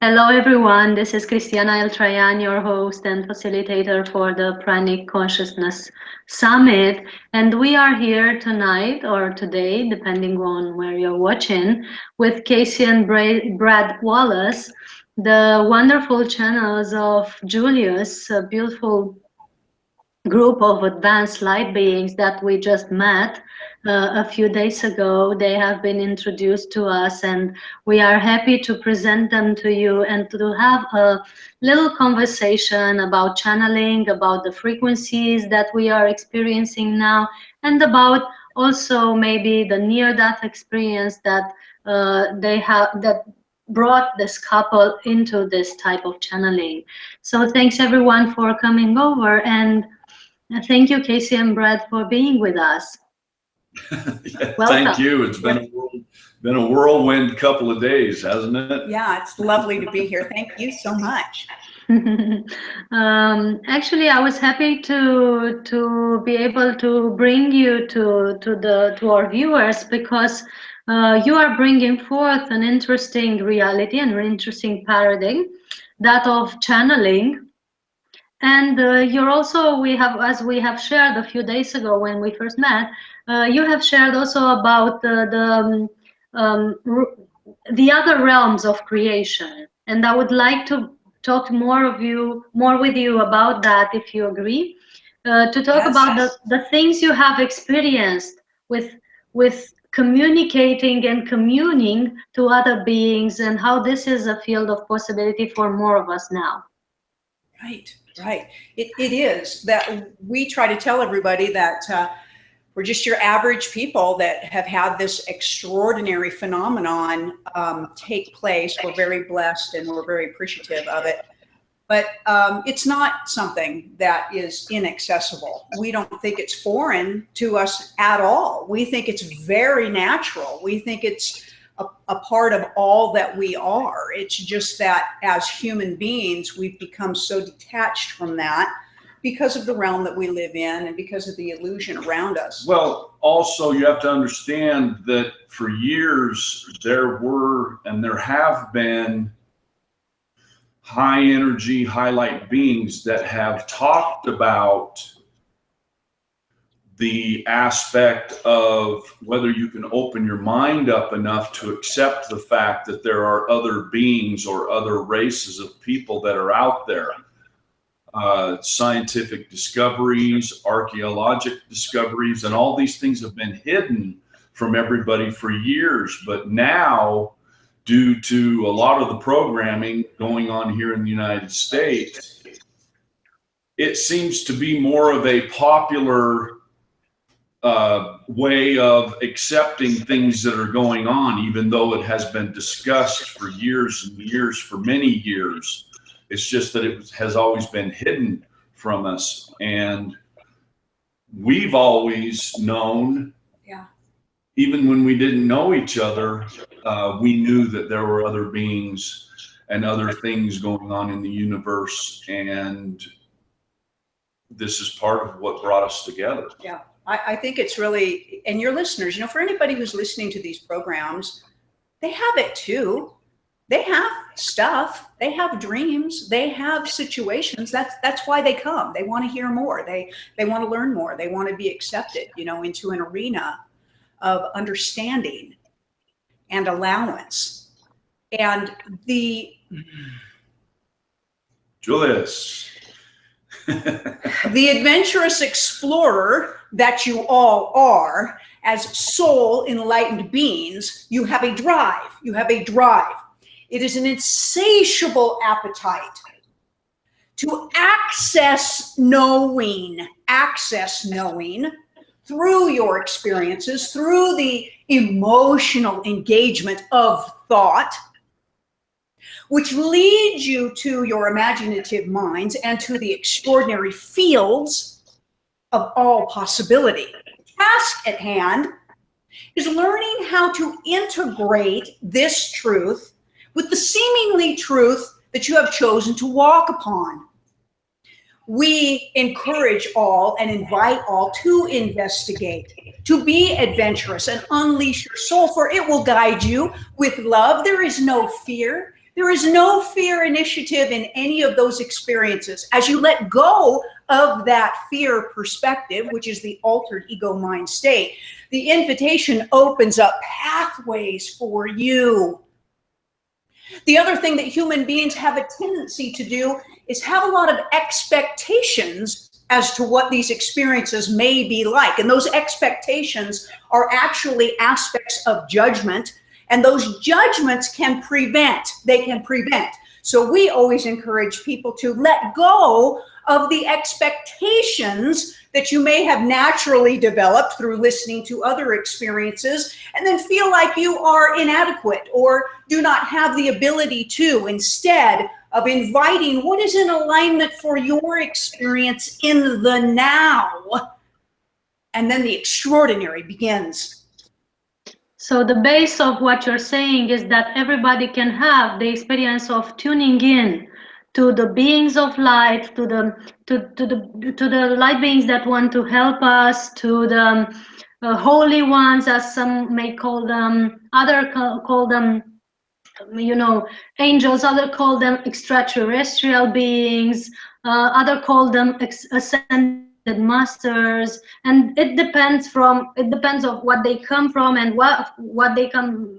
Hello everyone, this is CRISTIANA, your host and facilitator for the Pranic Consciousness Summit. And we are here tonight or today, depending on where you're watching, with Kasey and Brad Wallace, the wonderful channels of Julius, a beautiful group of advanced light beings that we just met a few days ago. They have been introduced to us, and we are happy to present them to you and to have a little conversation about channeling, about the frequencies that we are experiencing now, and about also maybe the near-death experience that they have that brought this couple into this type of channeling. So thanks everyone for coming over, and thank you, Kasey and Brad, for being with us. Yeah, thank you. It's been a whirlwind couple of days, hasn't it? Yeah, it's lovely to be here. Thank you so much. Actually, I was happy to be able to bring you to our viewers because you are bringing forth an interesting reality and an interesting paradigm, that of channeling. And you're also, as we have shared a few days ago when we first met, you have shared also about the other realms of creation. And I would like to talk more with you about that, if you agree, to talk about the things you have experienced with communicating and communing to other beings, and how this is a field of possibility for more of us now. Right. Right. It is that we try to tell everybody that we're just your average people that have had this extraordinary phenomenon take place. We're very blessed and we're very appreciative of it. But it's not something that is inaccessible. We don't think it's foreign to us at all. We think it's very natural. We think it's a part of all that we are. It's just that as human beings, we've become so detached from that because of the realm that we live in and because of the illusion around us. Well, also you have to understand that for years there were and there have been high energy, high light beings that have talked about the aspect of whether you can open your mind up enough to accept the fact that there are other beings or other races of people that are out there. Scientific discoveries, archaeological discoveries, and all these things have been hidden from everybody for years. But now, due to a lot of the programming going on here in the United States, it seems to be more of a popular way of accepting things that are going on, even though it has been discussed for years and years, for many years. It's just that it has always been hidden from us. And we've always known, even when we didn't know each other, we knew that there were other beings and other things going on in the universe. And this is part of what brought us together. Yeah. I think it's really, and your listeners, you know, for anybody who's listening to these programs, they have it too. They have stuff, they have dreams, they have situations. That's why they come. They want to hear more. They want to learn more. They want to be accepted, you know, into an arena of understanding and allowance. And the Julius. The adventurous explorer that you all are, as soul enlightened beings, you have a drive. You have a drive. It is an insatiable appetite to access knowing through your experiences, through the emotional engagement of thought, which leads you to your imaginative minds and to the extraordinary fields of all possibility. The task at hand is learning how to integrate this truth with the seemingly truth that you have chosen to walk upon. We encourage all and invite all to investigate, to be adventurous and unleash your soul, for it will guide you with love. There is no fear. There is no fear initiative in any of those experiences. As you let go of that fear perspective, which is the altered ego mind state, the invitation opens up pathways for you. The other thing that human beings have a tendency to do is have a lot of expectations as to what these experiences may be like. And those expectations are actually aspects of judgment. And those judgments can prevent, they can prevent. So we always encourage people to let go of the expectations that you may have naturally developed through listening to other experiences, and then feel like you are inadequate or do not have the ability to, instead of inviting what is in alignment for your experience in the now. And then the extraordinary begins. So the base of what you're saying is that everybody can have the experience of tuning in to the beings of light, to the light beings that want to help us, to the holy ones, as some may call them, other call them, you know, angels, other call them extraterrestrial beings, other call them ascended masters, and it depends of what they come from and what they come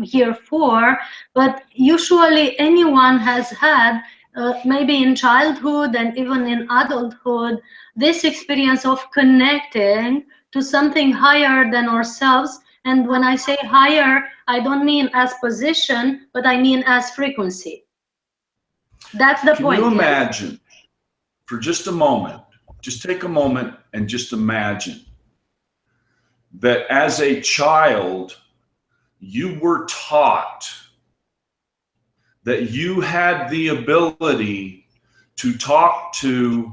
here for. But usually anyone has had maybe in childhood and even in adulthood this experience of connecting to something higher than ourselves. And when I say higher, I don't mean as position, but I mean as frequency. That's the point. Can you imagine, for just a moment, just take a moment and just imagine that as a child, you were taught that you had the ability to talk to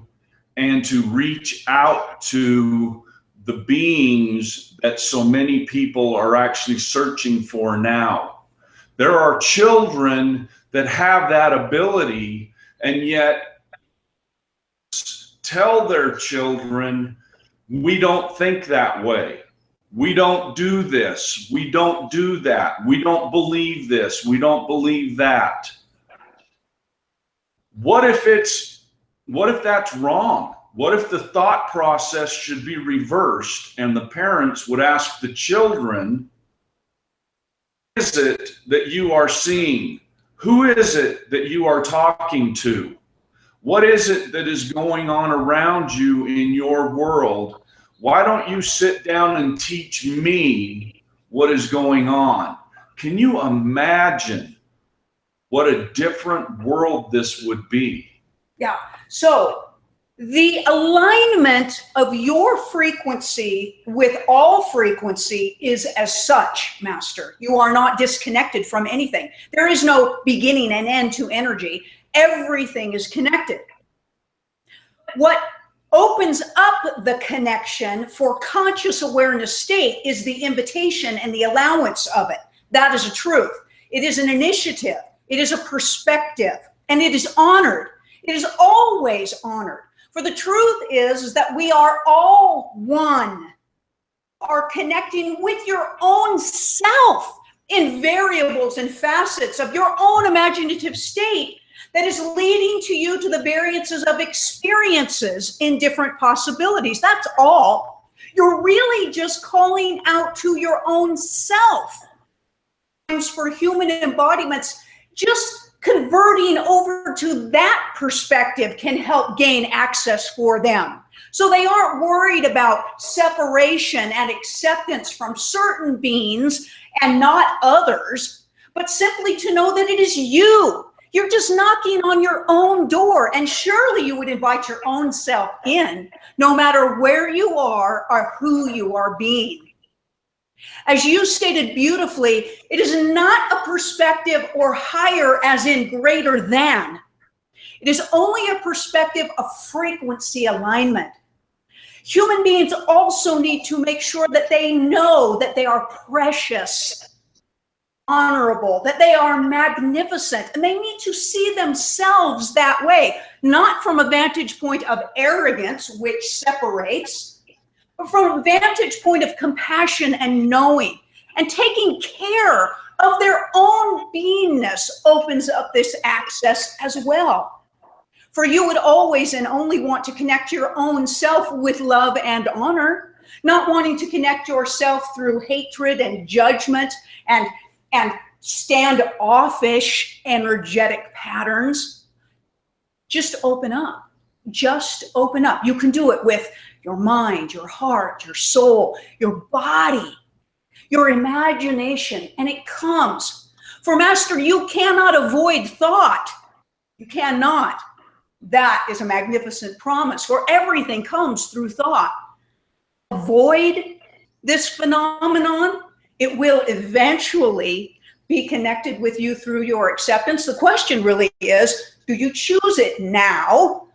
and to reach out to the beings that so many people are actually searching for now. There are children that have that ability, and yet tell their children, we don't think that way. We don't do this. We don't do that. We don't believe this. We don't believe that. What if that's wrong? What if the thought process should be reversed and the parents would ask the children, what is it that you are seeing? Who is it that you are talking to? What is it that is going on around you in your world? Why don't you sit down and teach me what is going on? Can you imagine what a different world this would be? Yeah. So the alignment of your frequency with all frequency is as such, Master. You are not disconnected from anything. There is no beginning and end to energy. Everything is connected. What opens up the connection for conscious awareness state is the invitation and the allowance of it. That is a truth. It is an initiative. It is a perspective, and it is honored. It is always honored. For the truth is that we are all one. Are connecting with your own self in variables and facets of your own imaginative state that is leading to you to the variances of experiences in different possibilities. That's all. You're really just calling out to your own self. For human embodiments, just converting over to that perspective can help gain access for them. So they aren't worried about separation and acceptance from certain beings and not others, but simply to know that it is you. You're just knocking on your own door, and surely you would invite your own self in, no matter where you are or who you are being. As you stated beautifully, it is not a perspective or higher as in greater than. It is only a perspective of frequency alignment. Human beings also need to make sure that they know that they are precious, honorable, that they are magnificent, and they need to see themselves that way, not from a vantage point of arrogance, which separates, but from a vantage point of compassion and knowing and taking care of their own beingness oneness opens up this access as well. For you would always and only want to connect your own self with love and honor, not wanting to connect yourself through hatred and judgment and standoffish energetic patterns. Just open up. Just open up. You can do it with your mind, your heart, your soul, your body, your imagination, and it comes. For Master, you cannot avoid thought. You cannot. That is a magnificent promise, for everything comes through thought. Avoid this phenomenon, it will eventually be connected with you through your acceptance. The question really is, do you choose it now?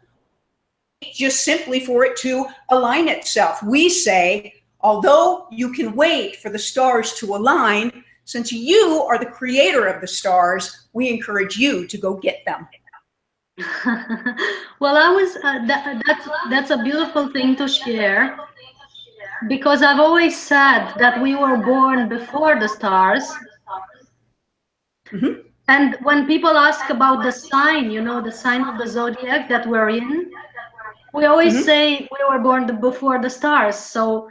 Just simply for it to align itself. We say, although you can wait for the stars to align, since you are the creator of the stars, we encourage you to go get them. Well, that's a beautiful thing to share, because I've always said that we were born before the stars. Mm-hmm. And when people ask about the sign, you know, the sign of the zodiac that we're in, we always say we were born before the stars. So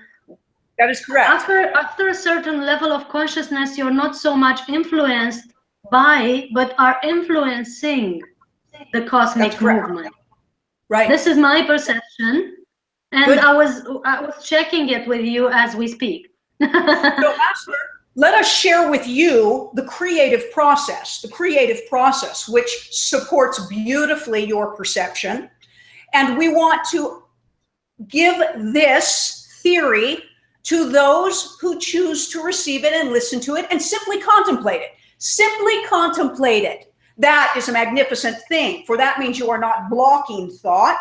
that is correct. After a certain level of consciousness, you're not so much influenced by, but are influencing the cosmic movement. Right. This is my perception, and Good. I was checking it with you as we speak. So, Master, let us share with you the creative process, which supports beautifully your perception. And we want to give this theory to those who choose to receive it and listen to it and simply contemplate it. Simply contemplate it. That is a magnificent thing, for that means you are not blocking thought.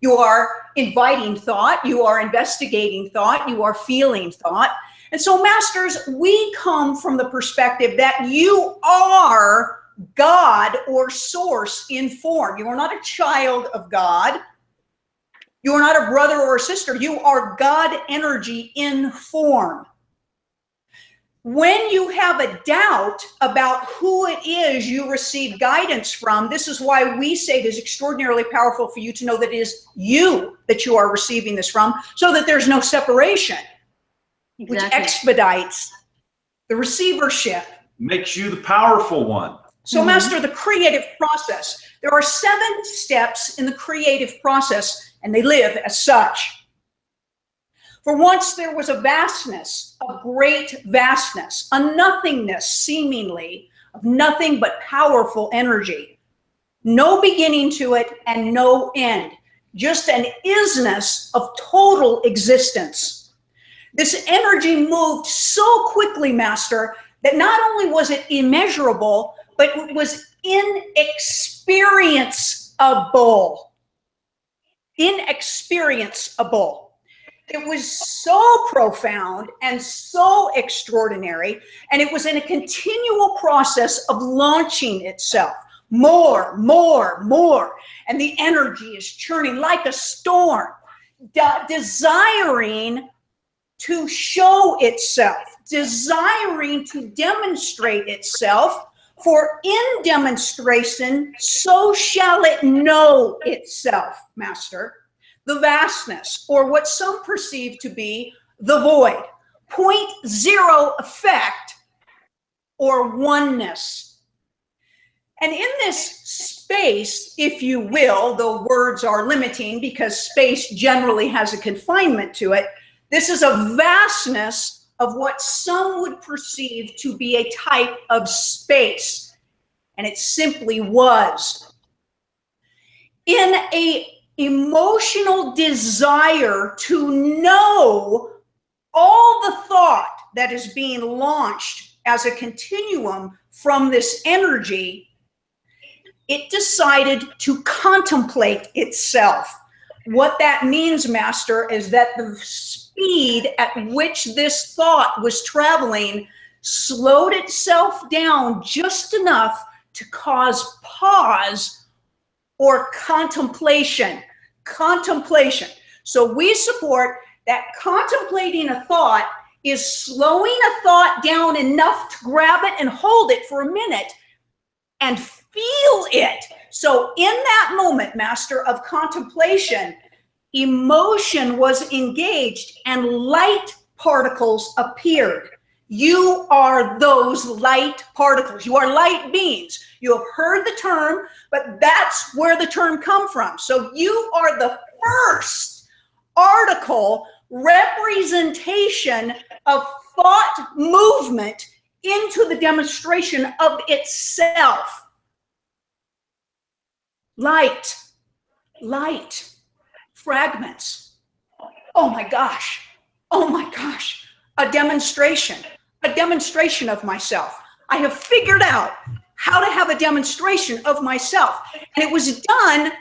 You are inviting thought. You are investigating thought. You are feeling thought. And so, Masters, we come from the perspective that you are God or source in form. You are not a child of God. You are not a brother or a sister. You are God energy in form. When you have a doubt about who it is you receive guidance from, this is why we say it is extraordinarily powerful for you to know that it is you that you are receiving this from, so that there's no separation, which expedites the receivership. Makes you the powerful one. So, Master, the creative process. There are 7 steps in the creative process, and they live as such. For once there was a vastness, a great vastness, a nothingness seemingly of nothing but powerful energy. No beginning to it and no end. Just an isness of total existence. This energy moved so quickly, Master, that not only was it immeasurable, but it was inexperienceable. Inexperienceable. It was so profound and so extraordinary, and it was in a continual process of launching itself. More, more, more. And the energy is churning like a storm, desiring to show itself, desiring to demonstrate itself, for in demonstration, so shall it know itself, Master. The vastness, or what some perceive to be the void, 0.0 effect, or oneness. And in this space, if you will, though words are limiting because space generally has a confinement to it, this is a vastness of what some would perceive to be a type of space. And it simply was. In a emotional desire to know all the thought that is being launched as a continuum from this energy, it decided to contemplate itself. What that means, Master, is that the speed at which this thought was traveling slowed itself down just enough to cause pause or contemplation. Contemplation. So we support that contemplating a thought is slowing a thought down enough to grab it and hold it for a minute and feel it. So in that moment, master, of contemplation, emotion was engaged and light particles appeared. You are those light particles. You are light beings. You have heard the term, but that's where the term comes from. So you are the first article representation of thought movement into the demonstration of itself. Light, fragments. Oh my gosh, a demonstration of myself. I have figured out how to have a demonstration of myself. And it was done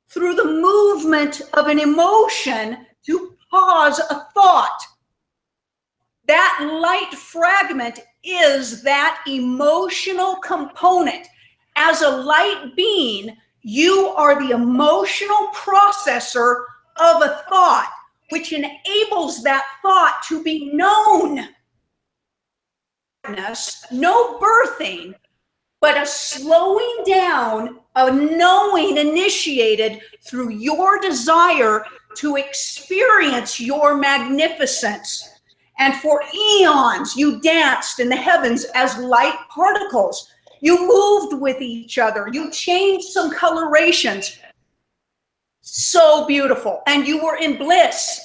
through the movement of an emotion to pause a thought. That light fragment is that emotional component. As a light being, you are the emotional processor of a thought, which enables that thought to be known. No birthing, but a slowing down, a knowing initiated through your desire to experience your magnificence. And for eons, you danced in the heavens as light particles. You moved with each other. You changed some colorations. So beautiful. And you were in bliss.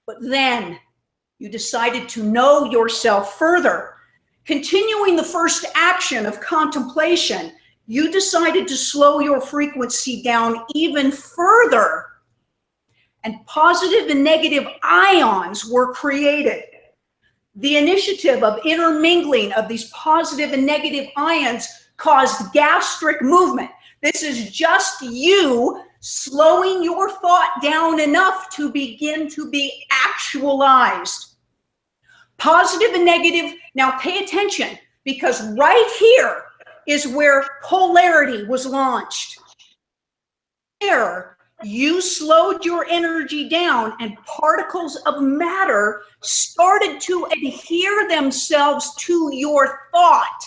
But then you decided to know yourself further. Continuing the first action of contemplation, you decided to slow your frequency down even further. And positive and negative ions were created. The initiative of intermingling of these positive and negative ions caused gastric movement. This is just you slowing your thought down enough to begin to be actualized. Positive and negative, now pay attention, because right here is where polarity was launched. Here, you slowed your energy down and particles of matter started to adhere themselves to your thought.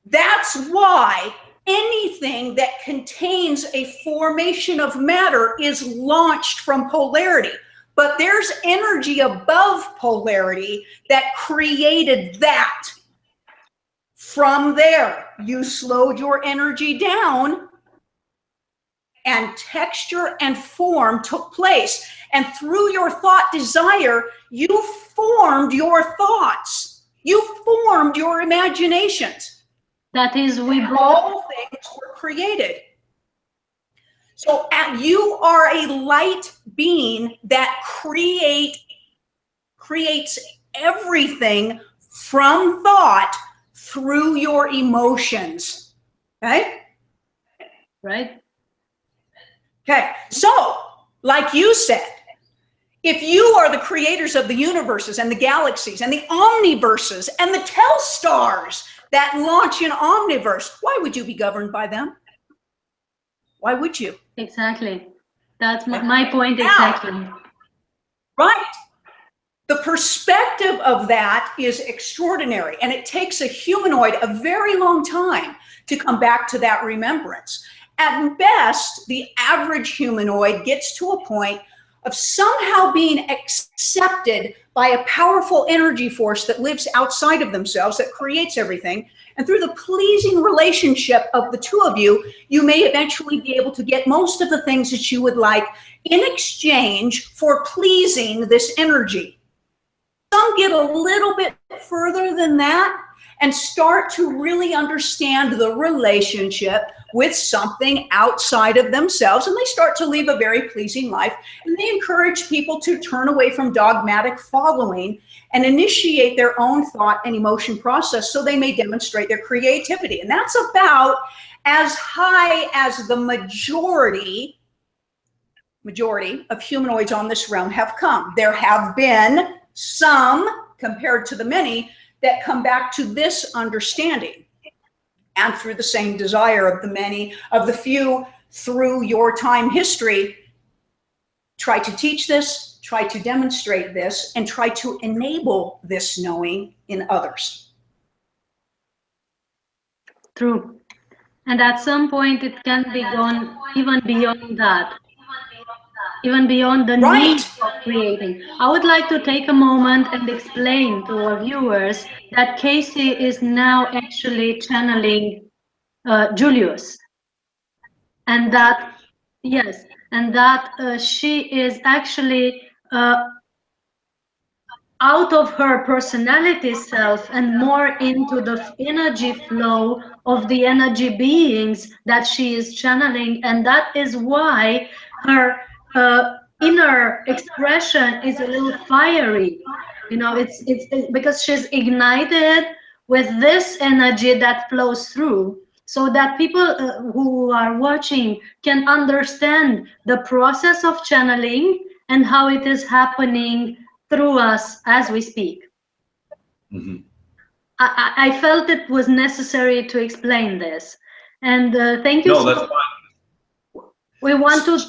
That's why anything that contains a formation of matter is launched from polarity. But there's energy above polarity that created that. From there, you slowed your energy down and texture and form took place. And through your thought desire, you formed your thoughts. You formed your imaginations. That is, we both. All things were created. So you are a light being that creates everything from thought through your emotions. Okay? Right. Okay, so like you said, if you are the creators of the universes and the galaxies and the omniverses and the telstars that launch an omniverse, why would you be governed by them? Why would you? Exactly. That's my point exactly. Right. The perspective of that is extraordinary, and it takes a humanoid a very long time to come back to that remembrance. At best, the average humanoid gets to a point of somehow being accepted by a powerful energy force that lives outside of themselves, that creates everything. And through the pleasing relationship of the two of you, you may eventually be able to get most of the things that you would like in exchange for pleasing this energy. Some get a little bit further than that and start to really understand the relationship with something outside of themselves, and they start to live a very pleasing life, and they encourage people to turn away from dogmatic following and initiate their own thought and emotion process so they may demonstrate their creativity. And that's about as high as the majority of humanoids on this realm have come. There have been some, compared to the many, that come back to this understanding, and through the same desire of the many, of the few, through your time history, try to teach this, try to demonstrate this, and try to enable this knowing in others. True. And at some point, it can be gone even beyond that, even beyond the Right. need of creating. I would like to take a moment and explain to our viewers that Kasey is now actually channeling Julius, and that, yes, and that she is actually out of her personality self and more into the energy flow of the energy beings that she is channeling, and that is why her inner expression is a little fiery. You know, it's because she's ignited with this energy that flows through, so that people who are watching can understand the process of channeling and how it is happening through us as we speak. Mm-hmm. I felt it was necessary to explain this, and thank you. No, so that's much. fine. We want to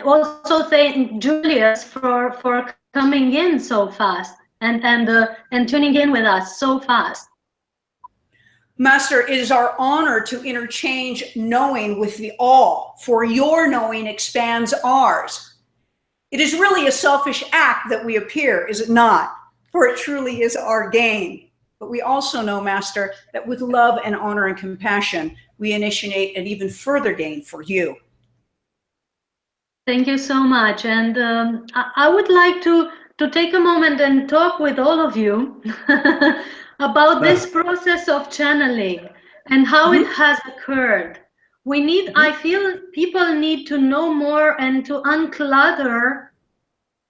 also thank Julius for coming in so fast and tuning in with us so fast. Master, it is our honor to interchange knowing with the all, for your knowing expands ours. It is really a selfish act that we appear, is it not? For it truly is our gain. But we also know, Master, that with love and honor and compassion, we initiate an even further gain for you. Thank you so much. And I would like to take a moment and talk with all of you about this process of channeling and how it has occurred. We need, I feel people need to know more and to unclutter,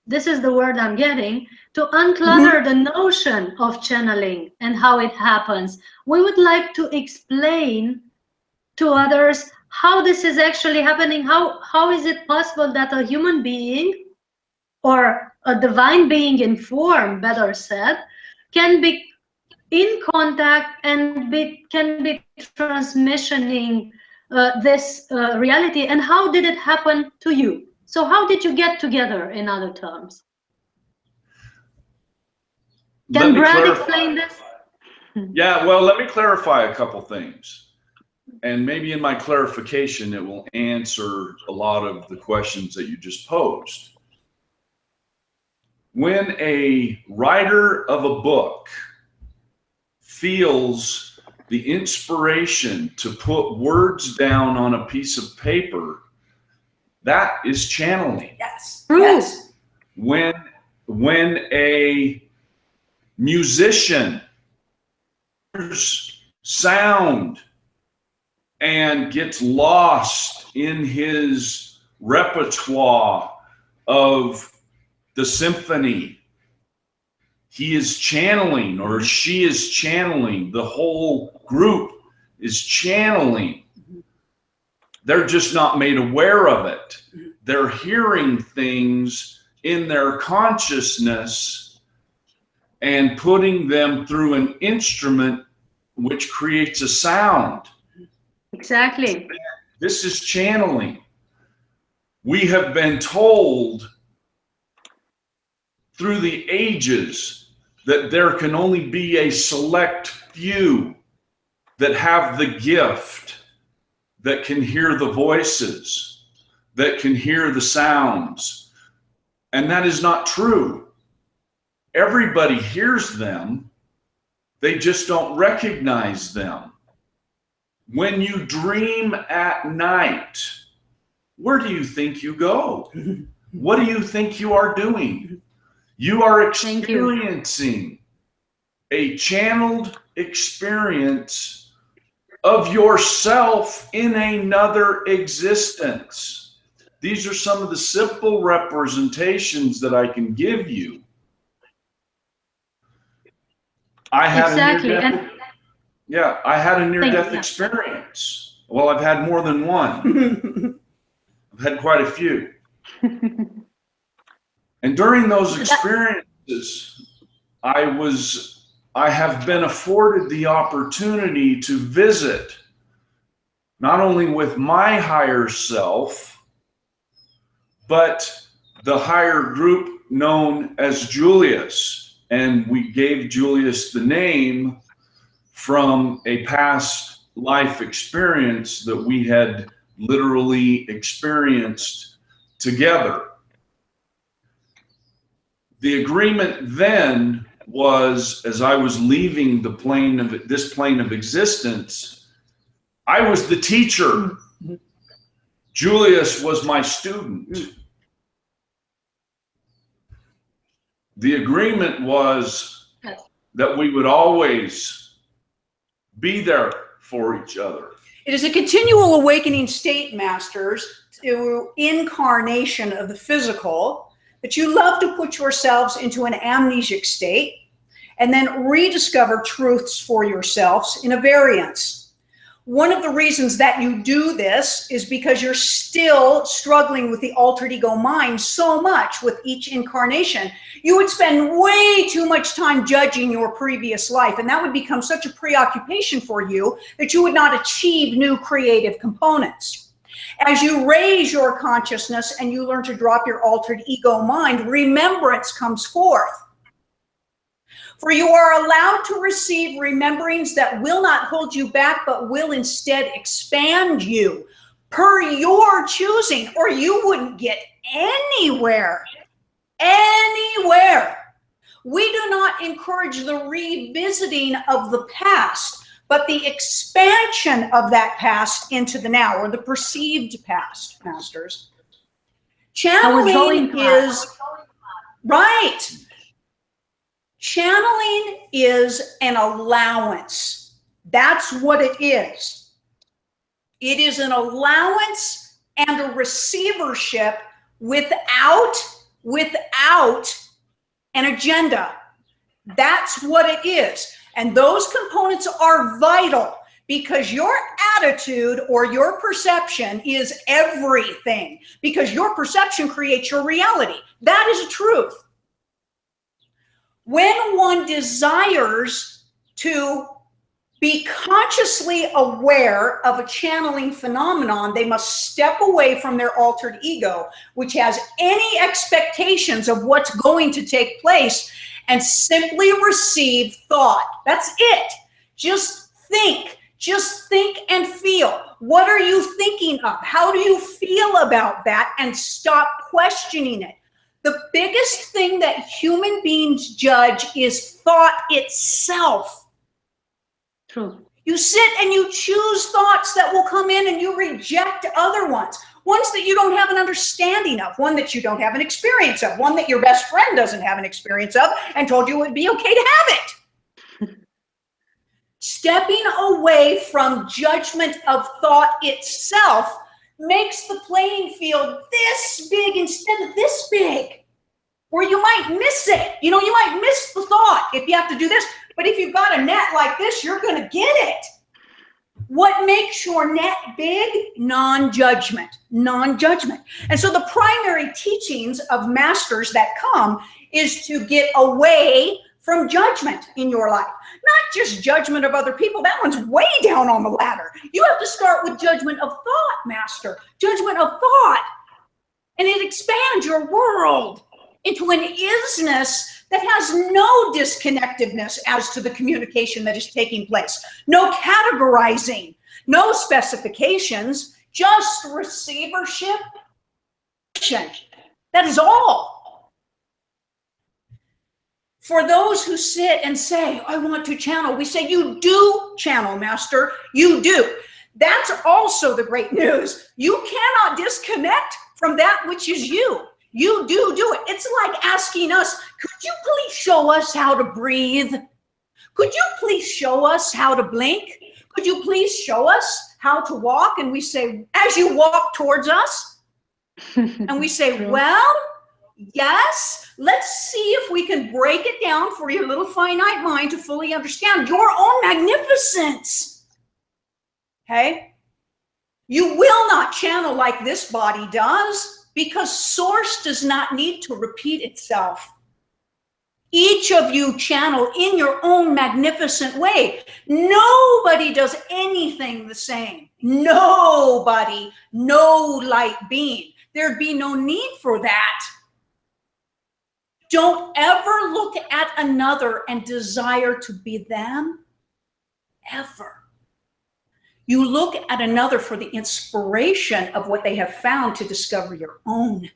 this is the word I'm getting, to unclutter the notion of channeling and how it happens. We would like to explain to others how this is actually happening. How is it possible that a human being, or a divine being in form, better said, can be in contact and can be transmissioning this reality, and how did it happen to you? So how did you get together, in other terms? Can Brad explain this? Yeah, well, let me clarify a couple things. And maybe in my clarification, it will answer a lot of the questions that you just posed. When a writer of a book feels the inspiration to put words down on a piece of paper, that is channeling. Yes. Yes. When a musician hears sound and gets lost in his repertoire of the symphony, he is channeling, or she is channeling, the whole group is channeling. They're just not made aware of it. They're hearing things in their consciousness and putting them through an instrument which creates a sound. Exactly. This is channeling. We have been told through the ages that there can only be a select few that have the gift, that can hear the voices, that can hear the sounds. And that is not true. Everybody hears them. They just don't recognize them. When you dream at night, where do you think you go? What do you think you are doing? You are experiencing a channeled experience of yourself in another existence. These are some of the simple representations that I can give you. I had a near-death experience. Well, I've had more than one. I've had quite a few. And during those experiences, I have been afforded the opportunity to visit not only with my higher self, but the higher group known as Julius. And we gave Julius the name from a past life experience that we had literally experienced together. The agreement then was, as I was leaving this plane of existence, I was the teacher. Julius was my student. The agreement was that we would always be there for each other. It is a continual awakening state, masters, to incarnation of the physical, that you love to put yourselves into an amnesic state and then rediscover truths for yourselves in a variance. One of the reasons that you do this is because you're still struggling with the altered ego mind so much with each incarnation. You would spend way too much time judging your previous life, and that would become such a preoccupation for you that you would not achieve new creative components. As you raise your consciousness and you learn to drop your altered ego mind, remembrance comes forth. For you are allowed to receive rememberings that will not hold you back, but will instead expand you per your choosing, or you wouldn't get anywhere. Anywhere. We do not encourage the revisiting of the past, but the expansion of that past into the now, or the perceived past, masters. Channeling is right. Channeling is an allowance. That's what it is. It is an allowance and a receivership without an agenda. That's what it is. And those components are vital because your attitude or your perception is everything, because your perception creates your reality. That is a truth. When one desires to be consciously aware of a channeling phenomenon, they must step away from their altered ego, which has any expectations of what's going to take place, and simply receive thought. That's it. Just think and feel. What are you thinking of? How do you feel about that? And stop questioning it. The biggest thing that human beings judge is thought itself. True. You sit and you choose thoughts that will come in and you reject other ones. Ones that you don't have an understanding of, one that you don't have an experience of, one that your best friend doesn't have an experience of and told you it would be okay to have it. Stepping away from judgment of thought itself makes the playing field this big instead of this big, where you might miss it. You know, you might miss the thought if you have to do this, but if you've got a net like this, you're going to get it. What makes your net big? Non-judgment, non-judgment. And so the primary teachings of masters that come is to get away from judgment in your life. Not just judgment of other people. That one's way down on the ladder. You have to start with judgment of thought, master. Judgment of thought. And it expands your world into an isness that has no disconnectedness as to the communication that is taking place. No categorizing, no specifications, just receivership. That is all. For those who sit and say, I want to channel, we say, you do channel, master. You do. That's also the great news. You cannot disconnect from that which is you. You do it. It's like asking us, could you please show us how to breathe? Could you please show us how to blink? Could you please show us how to walk? And we say, as you walk towards us, and we say, well, yes, let's see if we can break it down for your little finite mind to fully understand your own magnificence. Okay? You will not channel like this body does, because source does not need to repeat itself. Each of you channel in your own magnificent way. Nobody does anything the same. Nobody, no light being. There'd be no need for that. Don't ever look at another and desire to be them, ever. You look at another for the inspiration of what they have found to discover your own.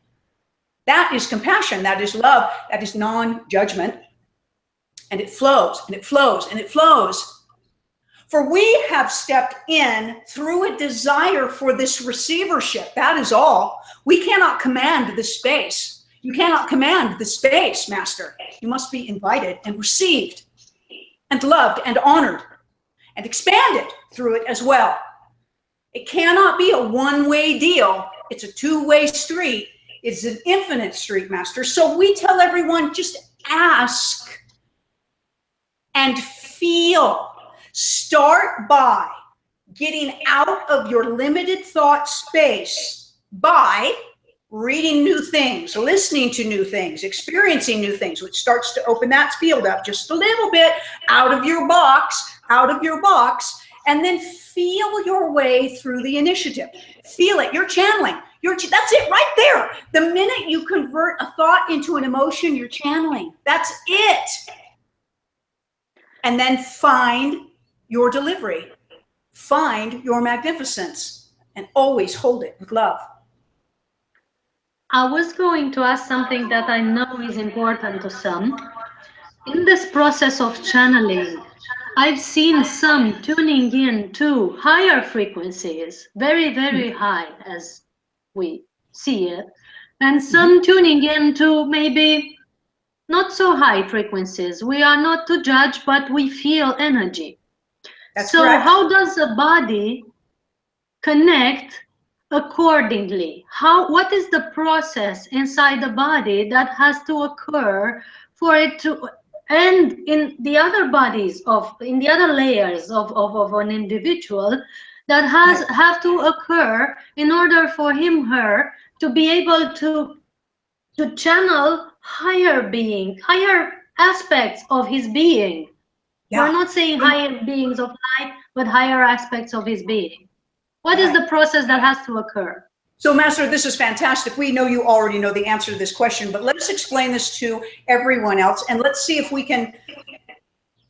That is compassion. That is love. That is non-judgment. And it flows, and it flows, and it flows. For we have stepped in through a desire for this receivership. That is all. We cannot command the space. You cannot command the space, Master. You must be invited and received and loved and honored and expanded through it as well. It cannot be a one-way deal. It's a two-way street. It's an infinite street, Master. So we tell everyone, just ask and feel. Start by getting out of your limited thought space by reading new things, listening to new things, experiencing new things, which starts to open that field up just a little bit out of your box, and then feel your way through the initiative. Feel it. You're channeling. That's it right there. The minute you convert a thought into an emotion, you're channeling. That's it. And then find your delivery, find your magnificence, and always hold it with love. I was going to ask something that I know is important to some. In this process of channeling, I've seen some tuning in to higher frequencies, very, very high as we see it, and some tuning in to maybe not so high frequencies. We are not to judge, but we feel energy. That's so correct. How does the body connect accordingly? What is the process inside the body that has to occur for it to end in the other bodies in the other layers of an individual that have to occur in order for him, her to be able to channel higher aspects of his being. We're not saying higher beings of light, but higher aspects of his being. What is the process that has to occur? So, Master, this is fantastic. We know you already know the answer to this question, but let's explain this to everyone else, and let's see if we can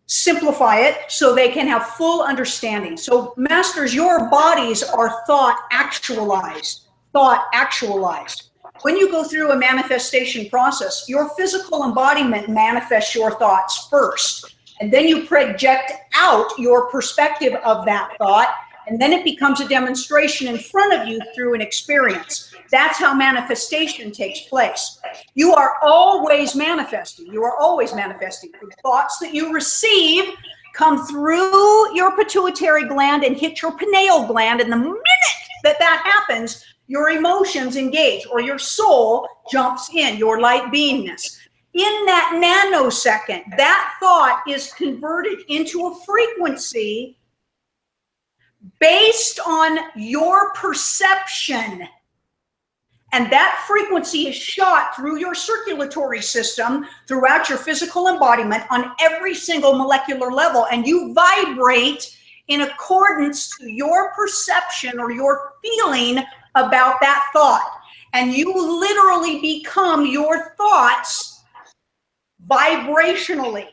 simplify it so they can have full understanding. So, Masters, your bodies are thought actualized. When you go through a manifestation process, your physical embodiment manifests your thoughts first. And then you project out your perspective of that thought, and then it becomes a demonstration in front of you through an experience. That's how manifestation takes place. You are always manifesting. The thoughts that you receive come through your pituitary gland and hit your pineal gland, and the minute that happens, your emotions engage, or your soul jumps in, your light beingness. In that nanosecond, that thought is converted into a frequency based on your perception. And that frequency is shot through your circulatory system, throughout your physical embodiment, on every single molecular level. And you vibrate in accordance to your perception or your feeling about that thought. And you literally become your thoughts vibrationally.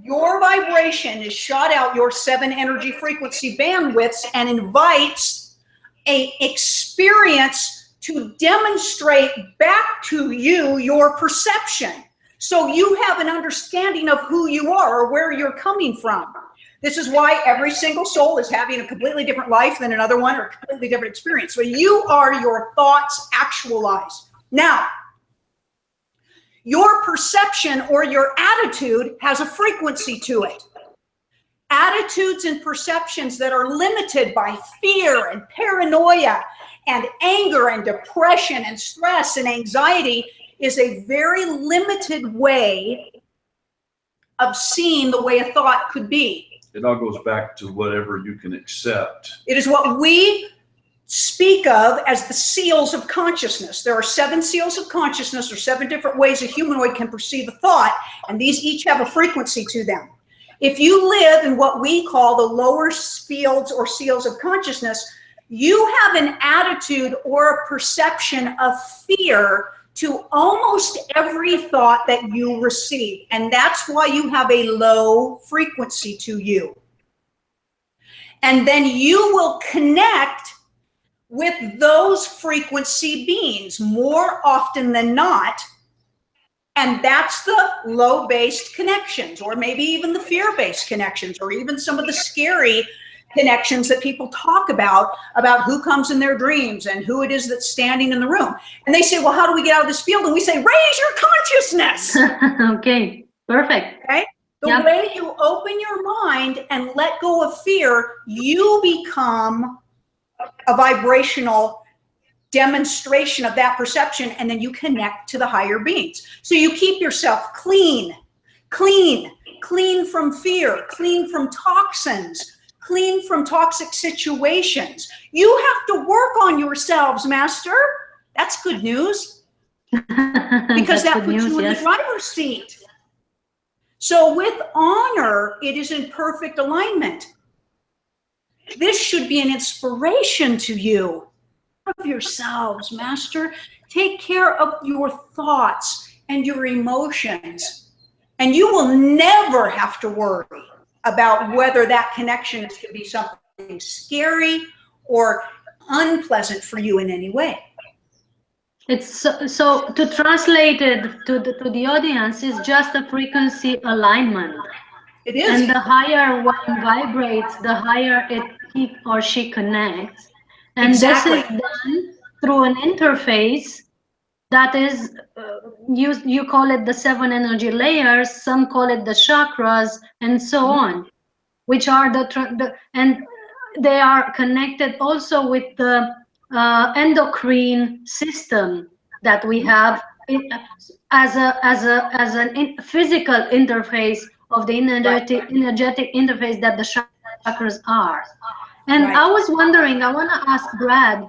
Your vibration is shot out your 7 energy frequency bandwidths and invites an experience to demonstrate back to you your perception. So you have an understanding of who you are or where you're coming from. This is why every single soul is having a completely different life than another one, or a completely different experience. So you are your thoughts actualized. Now, your perception or your attitude has a frequency to it. Attitudes and perceptions that are limited by fear and paranoia and anger and depression and stress and anxiety is a very limited way of seeing the way a thought could be. It all goes back to whatever you can accept. It is what we speak of as the seals of consciousness. There are 7 seals of consciousness, or 7 different ways a humanoid can perceive a thought, and these each have a frequency to them. If you live in what we call the lower fields or seals of consciousness, you have an attitude or a perception of fear to almost every thought that you receive, and that's why you have a low frequency to you. And then you will connect with those frequency beings more often than not. And that's the low-based connections, or maybe even the fear-based connections, or even some of the scary connections that people talk about who comes in their dreams and who it is that's standing in the room. And they say, well, how do we get out of this field? And we say, raise your consciousness. Okay, perfect. Okay. The way you open your mind and let go of fear, you become a vibrational demonstration of that perception, and then you connect to the higher beings. So you keep yourself clean from fear, clean from toxins, clean from toxic situations. You have to work on yourselves, Master. That's good news. Because that puts you in the driver's seat. So with honor, it is in perfect alignment. This should be an inspiration to you. Of yourselves, Master. Take care of your thoughts and your emotions, and you will never have to worry about whether that connection is going to be something scary or unpleasant for you in any way. It's so to translate it to the audience is just a frequency alignment. It is. And the higher one vibrates, the higher he or she connects. And exactly. This is done through an interface that is, you call it the 7 energy layers, some call it the chakras, and so on, which are and they are connected also with the endocrine system that we have as a physical interface of the energetic interface that the chakras are. And I was wondering, I want to ask Brad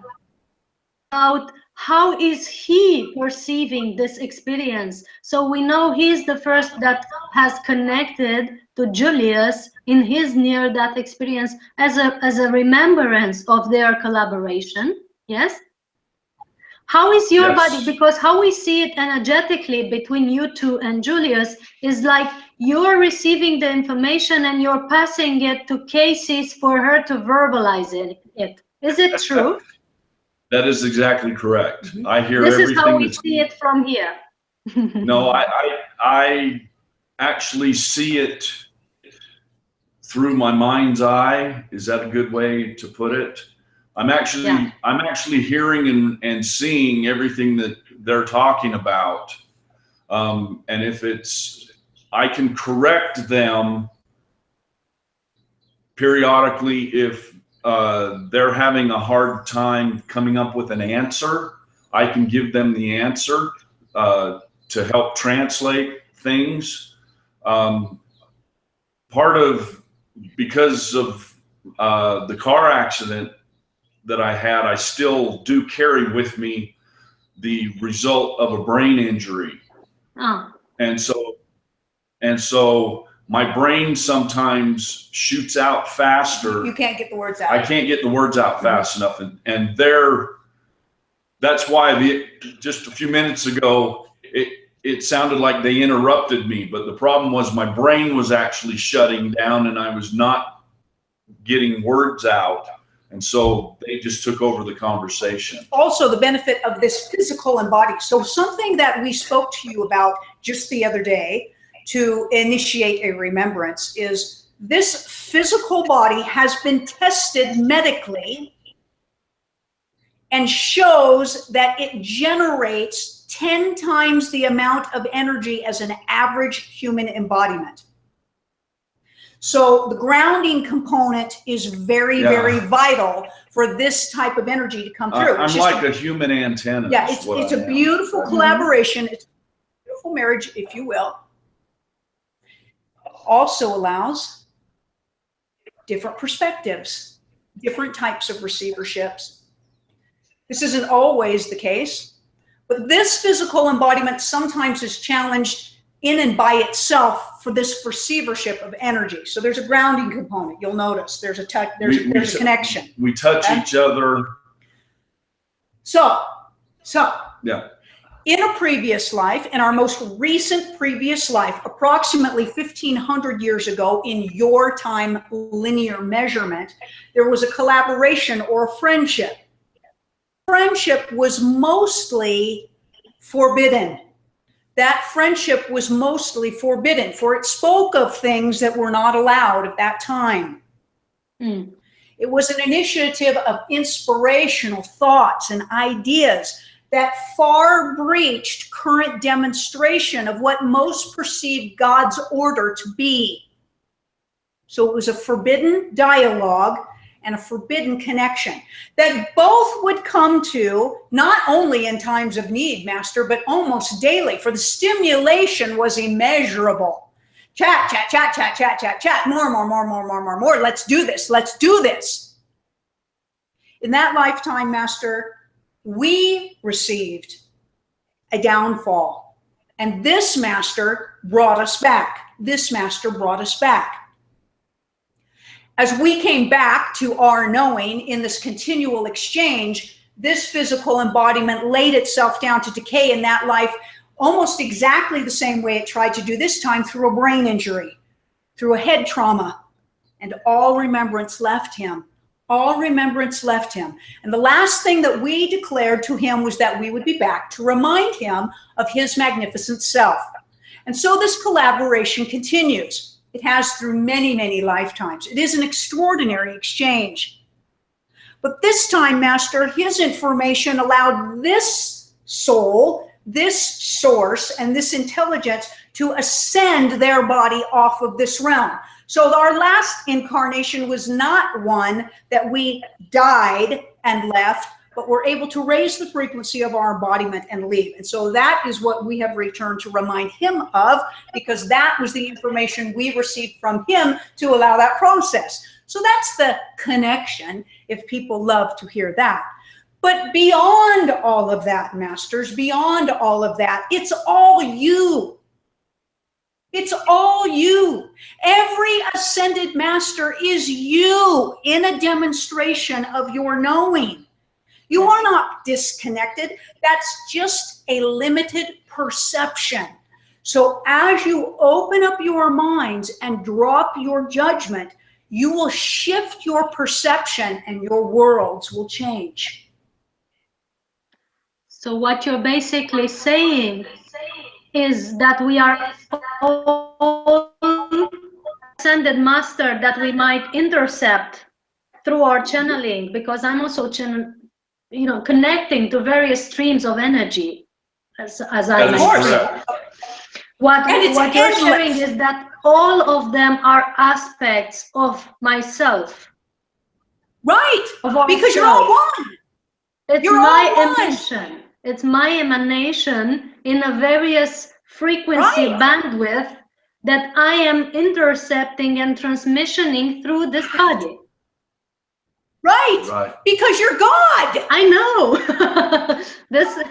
about how is he perceiving this experience? So we know he's the first that has connected to Julius in his near-death experience as a remembrance of their collaboration. Yes? How is your body? Because how we see it energetically between you two and Julius is like you're receiving the information and you're passing it to Kasey for her to verbalize it. Is it true? That is exactly correct. I hear this everything. This is how we see it from here. No, I actually see it through my mind's eye. Is that a good way to put it? I'm actually hearing and seeing everything that they're talking about. And if I can correct them periodically if they're having a hard time coming up with an answer. I can give them the answer to help translate things. Because of the car accident that I had, I still do carry with me the result of a brain injury. Oh. And so my brain sometimes shoots out faster. You can't get the words out. I can't get the words out fast enough. And that's why just a few minutes ago, it sounded like they interrupted me, but the problem was my brain was actually shutting down and I was not getting words out. And so they just took over the conversation. Also, the benefit of this physical embodied. So something that we spoke to you about just the other day to initiate a remembrance is this physical body has been tested medically and shows that it generates 10 times the amount of energy as an average human embodiment. So the grounding component is very, very vital for this type of energy to come through. I'm like a human antenna. Yeah, it's a beautiful collaboration. It's a beautiful marriage, if you will. Also allows different perspectives, different types of receiverships. This isn't always the case, but this physical embodiment sometimes is challenged in and by itself for this receivership of energy. So there's a grounding component. You'll notice there's a there's a connection. We touch each other. So yeah. in a previous life, in our most recent previous life, approximately 1,500 years ago in your time linear measurement, there was a collaboration or a friendship. Friendship was mostly forbidden. That friendship was mostly forbidden, for it spoke of things that were not allowed at that time. It was an initiative of inspirational thoughts and ideas that far breached current demonstration of what most perceived God's order to be. So it was a forbidden dialogue and a forbidden connection that both would come to not only in times of need, Master, but almost daily, for the stimulation was immeasurable. Chat, chat, chat, chat, chat, chat, chat, more. Let's do this. Let's do this. In that lifetime, Master, we received a downfall. And this Master brought us back. This Master brought us back. As we came back to our knowing in this continual exchange, this physical embodiment laid itself down to decay in that life almost exactly the same way it tried to do this time, through a brain injury, through a head trauma, and all remembrance left him. All remembrance left him. And the last thing that we declared to him was that we would be back to remind him of his magnificent self. And so this collaboration continues. It has through many, many lifetimes. It is an extraordinary exchange. But this time, Master, his information allowed this soul, this source, and this intelligence to ascend their body off of this realm. So our last incarnation was not one that we died and left, but we're able to raise the frequency of our embodiment and leave. And so that is what we have returned to remind him of, because that was the information we received from him to allow that process. So that's the connection, if people love to hear that. But beyond all of that, Masters, beyond all of that, it's all you. It's all you. Every ascended Master is you in a demonstration of your knowing. You are not disconnected. That's just a limited perception. So as you open up your minds and drop your judgment, you will shift your perception and your worlds will change. So what you're basically saying is that we are all ascended Master that we might intercept through our channeling, because I'm also connecting to various streams of energy, as I mentioned. What you're sharing is that all of them are aspects of myself. Right, because you're all one. It's my emission. It's my emanation in a various frequency bandwidth that I am intercepting and transmissioning through this body. Right, because you're God. I know. this is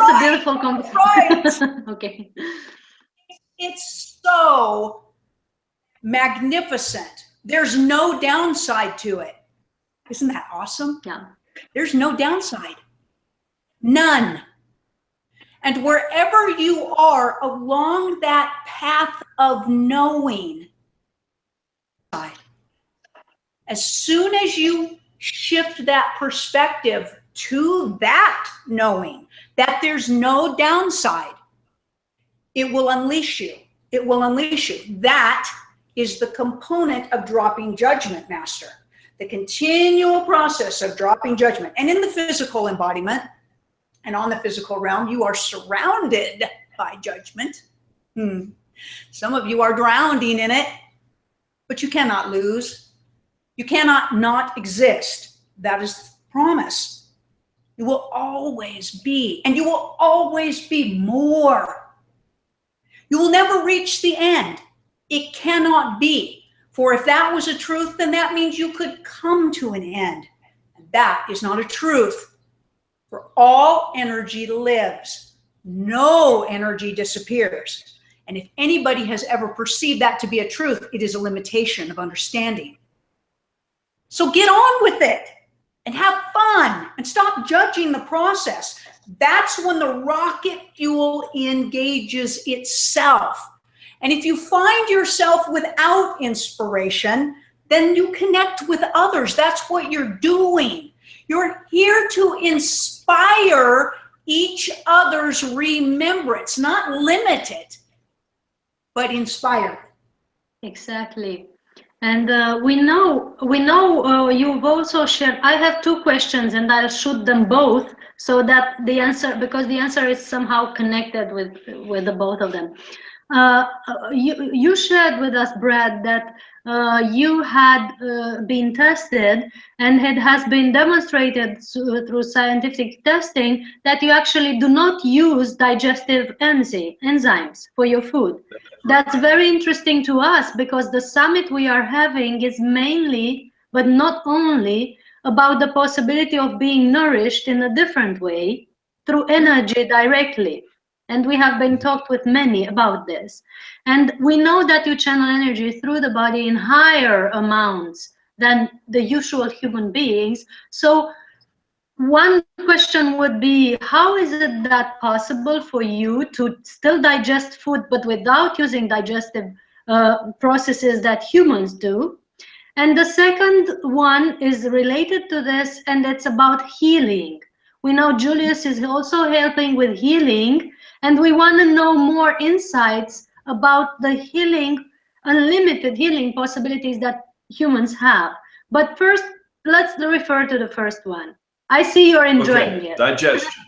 a beautiful conversation. Okay. It's so magnificent. There's no downside to it. Isn't that awesome? Yeah. There's no downside. None. And wherever you are along that path of knowing, as soon as you shift that perspective to that knowing that there's no downside, it will unleash you. It will unleash you. That is the component of dropping judgment, Master. The continual process of dropping judgment. And in the physical embodiment and on the physical realm, you are surrounded by judgment. Some of you are drowning in it, but you cannot lose. You cannot not exist. That is the promise. You will always be, and you will always be more. You will never reach the end. It cannot be. For if that was a truth, then that means you could come to an end. And that is not a truth. For all energy lives. No energy disappears. And if anybody has ever perceived that to be a truth, it is a limitation of understanding. So get on with it and have fun and stop judging the process. that's when the rocket fuel engages itself. And if you find yourself without inspiration, then you connect with others. That's what you're doing. You're here to inspire each other's remembrance, not limit it, but inspire. Exactly. And we know you've also shared. I have two questions, and I'll shoot them both so that the answer, because the answer is somehow connected with the both of them. You shared with us, Brad, that you had been tested, and it has been demonstrated through scientific testing that you actually do not use digestive enzymes for your food. That's very interesting to us, because the summit we are having is mainly, but not only, about the possibility of being nourished in a different way through energy directly. And we have been talked with many about this. And we know that you channel energy through the body in higher amounts than the usual human beings. So one question would be, how is it that possible for you to still digest food, but without using digestive processes that humans do? And the second one is related to this, and it's about healing. We know Julius is also helping with healing, and we want to know more insights about the healing, unlimited healing possibilities that humans have. But first, let's refer to the first one. I see you're enjoying it. Digestion.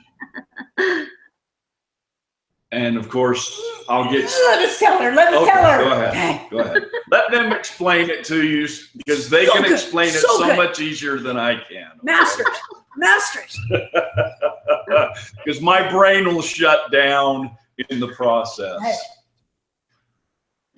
And of course, I'll get... Let us tell her. Let us tell her. Go ahead. Okay. Go ahead. Let them explain it to you, because they can explain it so much easier than I can. Masters. Masters. Because my brain will shut down in the process. Hey.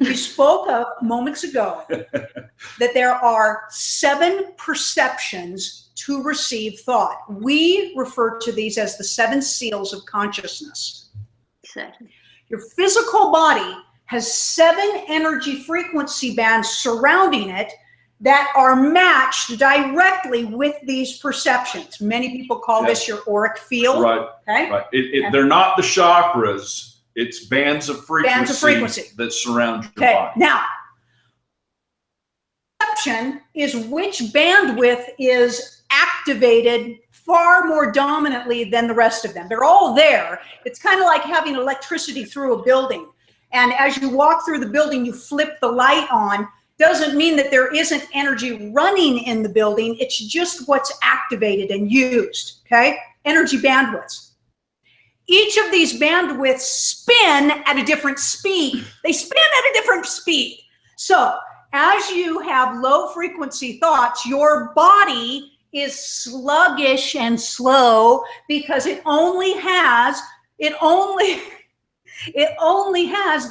We spoke of moments ago that there are 7 perceptions to receive thought. We refer to these as the 7 seals of consciousness. Exactly. Your physical body has 7 energy frequency bands surrounding it that are matched directly with these perceptions. Many people call this your auric field. Right. Okay? Right. They're not the chakras. It's bands of frequency, that surround your body. Now, perception is which bandwidth is activated far more dominantly than the rest of them. They're all there. It's kind of like having electricity through a building. And as you walk through the building, you flip the light on. Doesn't mean that there isn't energy running in the building. It's just what's activated and used, okay? Energy bandwidths. Each of these bandwidths spin at a different speed. They spin at a different speed. So as you have low frequency thoughts, your body is sluggish and slow because it only has the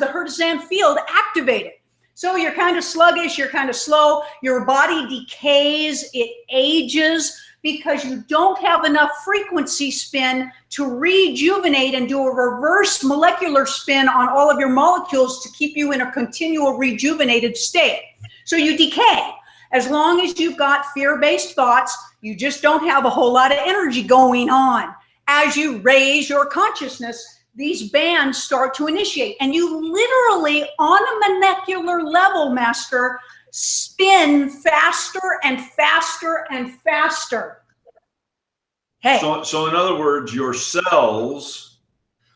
Hertzian field activated. So you're kind of sluggish, you're kind of slow, your body decays, it ages because you don't have enough frequency spin to rejuvenate and do a reverse molecular spin on all of your molecules to keep you in a continual rejuvenated state. So you decay. As long as you've got fear-based thoughts, you just don't have a whole lot of energy going on. As you raise your consciousness, these bands start to initiate, and you literally, on a molecular level, Master, spin faster and faster and faster. Hey. So in other words, your cells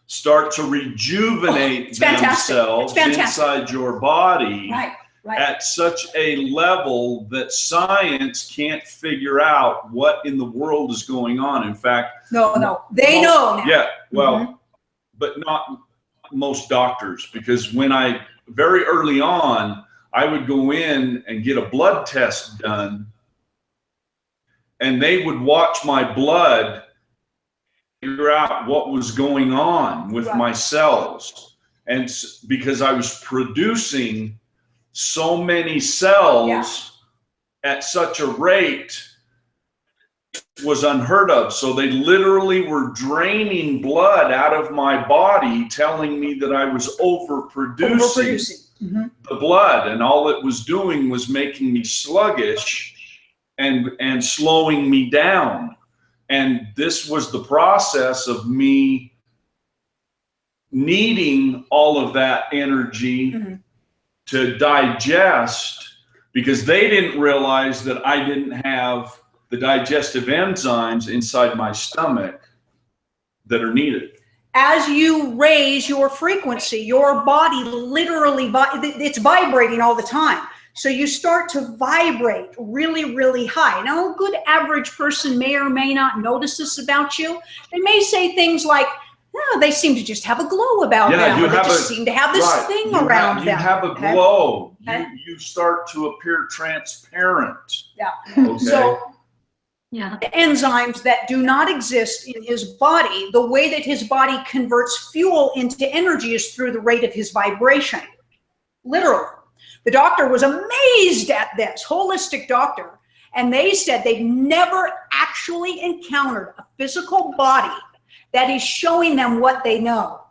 start to rejuvenate themselves inside your body at such a level that science can't figure out what in the world is going on. In fact, they know now. Yeah, well, but not most doctors, because very early on, I would go in and get a blood test done, and they would watch my blood, figure out what was going on with my cells. And because I was producing so many cells at such a rate, was unheard of. So they literally were draining blood out of my body, telling me that I was overproducing the blood, and all it was doing was making me sluggish and slowing me down. And this was the process of me needing all of that energy to digest, because they didn't realize that I didn't have the digestive enzymes inside my stomach that are needed. As you raise your frequency, your body literally, it's vibrating all the time. So you start to vibrate really, really high. Now, a good average person may or may not notice this about you. They may say things like, "Oh, they seem to just have a glow about them. They just seem to have this thing around them." You have a glow. You start to appear transparent. Yeah. Okay. So the enzymes that do not exist in his body, the way that his body converts fuel into energy is through the rate of his vibration. Literally. The doctor was amazed at this, holistic doctor, and they said they've never actually encountered a physical body that is showing them what they know.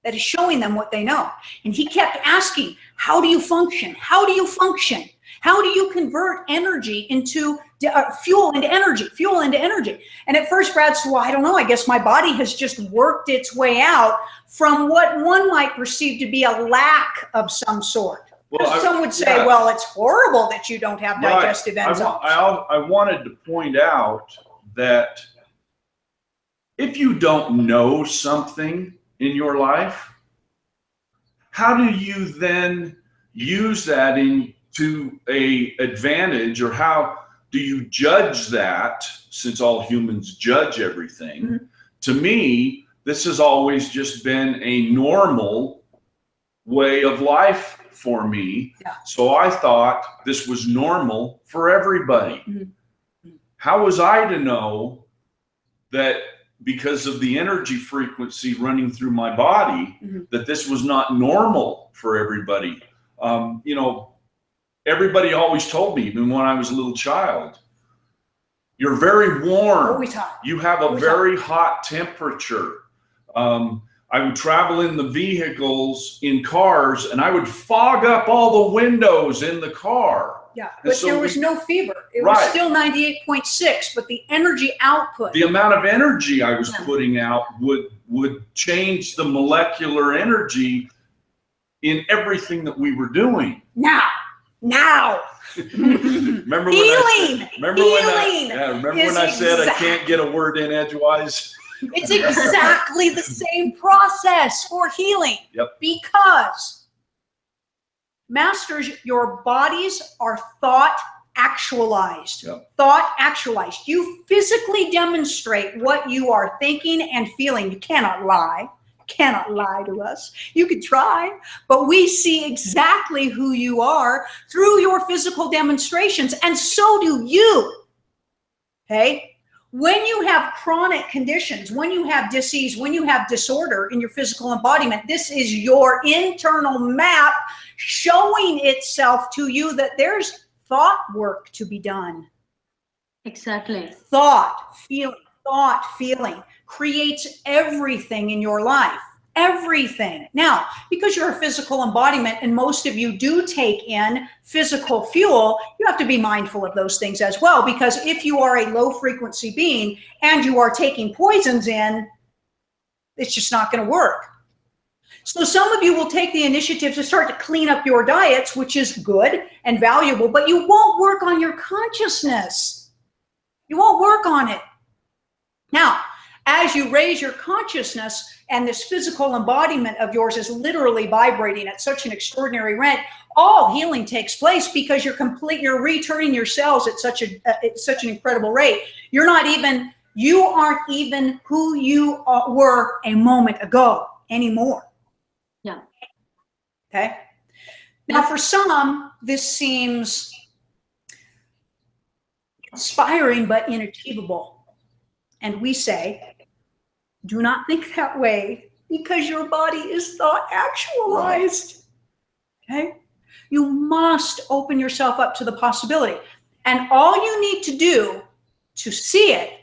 That is showing them what they know. And he kept asking, how do you function? How do you function? How do you convert energy into fuel into energy, fuel into energy? And at first Brad said, well, I don't know. I guess my body has just worked its way out from what one might perceive to be a lack of some sort. Well, some would say, well, it's horrible that you don't have digestive enzymes. I wanted to point out that if you don't know something in your life, how do you then use that into a advantage, or how do you judge that, since all humans judge everything? To me, this has always just been a normal way of life for me. So I thought this was normal for everybody. How was I to know that because of the energy frequency running through my body, that this was not normal for everybody? You know, everybody always told me, even when I was a little child, you're very warm. Always hot. You have a very hot temperature. I would travel in the vehicles, in cars, and I would fog up all the windows in the car. Yeah, but so there was no fever. It was still 98.6, but the energy output. The amount of energy I was putting out would change the molecular energy in everything that we were doing. Now. Remember healing. When I said I can't get a word in edgewise? It's exactly the same process for healing. Because, masters, your bodies are thought actualized. Thought actualized. You physically demonstrate what you are thinking and feeling. You cannot lie. Cannot lie to us. You could try, but we see exactly who you are through your physical demonstrations, and so do you. Okay? When you have chronic conditions, when you have disease, when you have disorder in your physical embodiment, this is your internal map showing itself to you that there's thought work to be done. Exactly. Thought, feeling creates everything in your life. Everything. Now, because you're a physical embodiment and most of you do take in physical fuel, you have to be mindful of those things as well, because if you are a low frequency being and you are taking poisons in, it's just not going to work. So some of you will take the initiative to start to clean up your diets, which is good and valuable, but you won't work on your consciousness. You won't work on it. Now, as you raise your consciousness and this physical embodiment of yours is literally vibrating at such an extraordinary rate, all healing takes place because you're returning your cells at such an incredible rate. You aren't even who you were a moment ago anymore. Yeah. Okay. Now, for some, this seems inspiring but inachievable. And we say, do not think that way, because your body is thought actualized. Okay? You must open yourself up to the possibility. And all you need to do to see it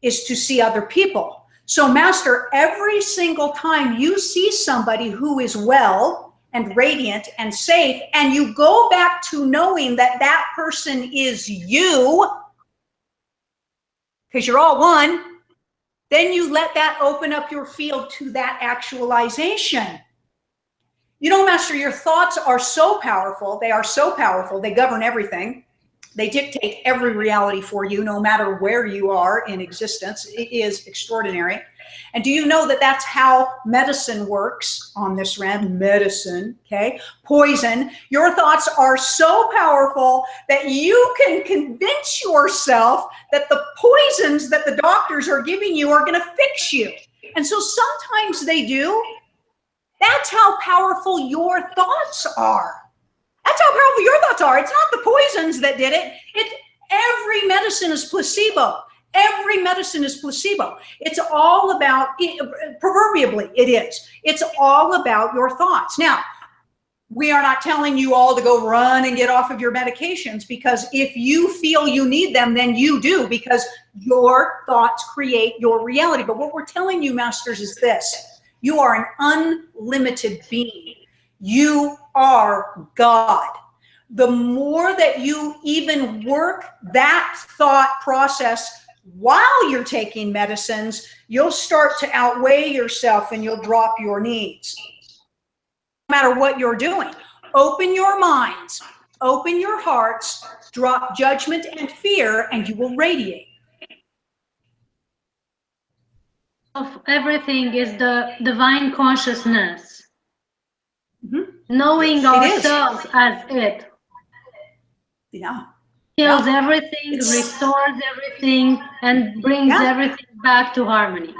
is to see other people. So, Master, every single time you see somebody who is well and radiant and safe, and you go back to knowing that that person is you, because you're all one, then you let that open up your field to that actualization. You know, Master, your thoughts are so powerful. They are so powerful. They govern everything. They dictate every reality for you, no matter where you are in existence. It is extraordinary. And do you know that that's how medicine works on this realm? Medicine, okay? Poison. Your thoughts are so powerful that you can convince yourself that the poisons that the doctors are giving you are going to fix you. And so sometimes they do. That's how powerful your thoughts are. That's how powerful your thoughts are. It's not the poisons that did it. Every medicine is placebo. Every medicine is placebo. It's all about, proverbially it is. It's all about your thoughts. Now, we are not telling you all to go run and get off of your medications, because if you feel you need them, then you do, because your thoughts create your reality. But what we're telling you, Masters, is this. You are an unlimited being. You are God. The more that you even work that thought process while you're taking medicines, you'll start to outweigh yourself and you'll drop your needs. No matter what you're doing, open your minds, open your hearts, drop judgment and fear, and you will radiate. Of everything is the divine consciousness. Knowing ourselves as it. Yeah. Heals everything, restores everything, and brings everything back to harmony.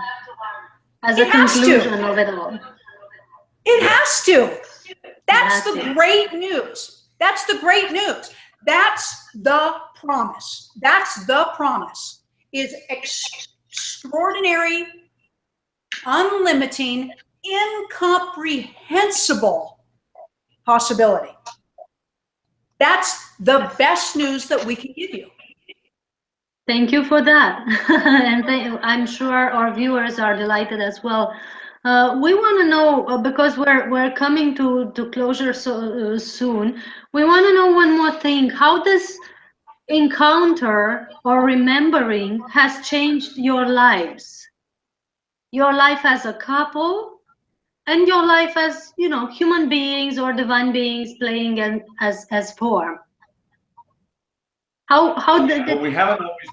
As a conclusion of it all. It has to. That's the great news. That's the great news. That's the promise. That's the promise. Is extraordinary, unlimiting, incomprehensible possibility. That's the best news that we can give you. Thank you for that. And I'm sure our viewers are delighted as well. We want to know, because we're coming to closure so soon, we want to know one more thing. How this encounter or remembering has changed your lives? Your life as a couple, and your life as, you know, human beings or divine beings playing as form. How did it? Well, we haven't always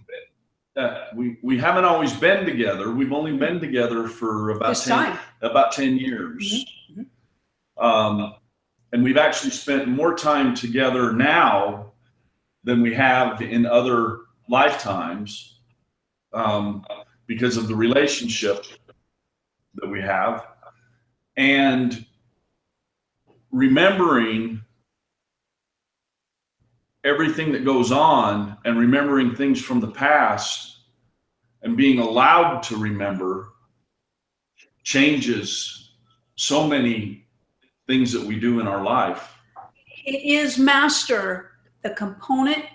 been. We haven't always been together. We've only been together for about 10 years. And we've actually spent more time together now than we have in other lifetimes, because of the relationship that we have. And remembering everything that goes on, and remembering things from the past, and being allowed to remember, changes so many things that we do in our life. It is, Master, the component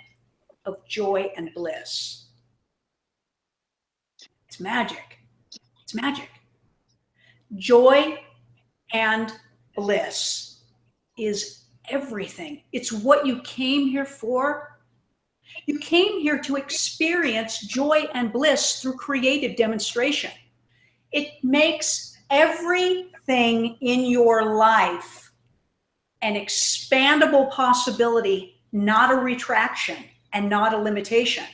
of joy and bliss. It's magic. It's magic. Joy and bliss is everything. It's what you came here for. You came here to experience joy and bliss through creative demonstration. It makes everything in your life an expandable possibility, not a retraction and not a limitation.